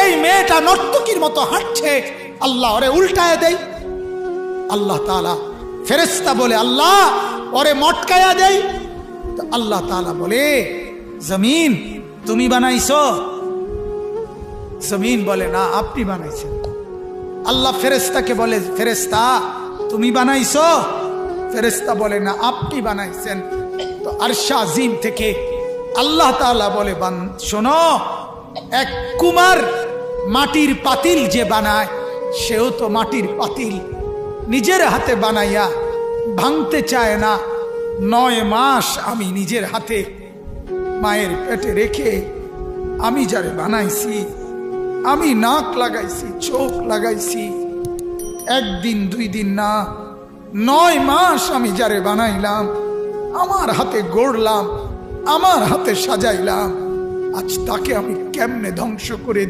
এই মেয়েটা নর্তকীর মতো হাঁটছে, আল্লাহ ওরে উল্টায় দেয়। আল্লাহ তাআলা ফেরেশতা বলে আল্লাহ ওরে মটকায়া দেয়। তো আল্লাহ তাআলা বলে জমিন তুমি বানাইছো? জমিন বলে না, আপনি বানাইছেন। আল্লাহ ফেরেশতাকে বলে ফেরেশতা তুমি বানাইছো? ফেরেশতা বলে না, আপনি বানাইছেন। তো আরশ আজিম থেকে আল্লাহ তাআলা বলে শোনো, এক কুমার মাটির পাতিল যে বানায়, সেও তো মাটির পাতিল নিজের হাতে বানাইয়া ভাঙতে চায় না। 9 মাস আমি নিজের হাতে মায়ের পেটে রেখে আমি যারে বানাইছি, আমি নাক লাগাইছি, চোখ লাগাইছি, 1 দিন 2 দিন না, 9 মাস আমি যারে বানাইলাম, আমার হাতে গড়লাম, আমার হাতে সাজাইলাম, আজ তাকে আমি কেমনে ধ্বংস করে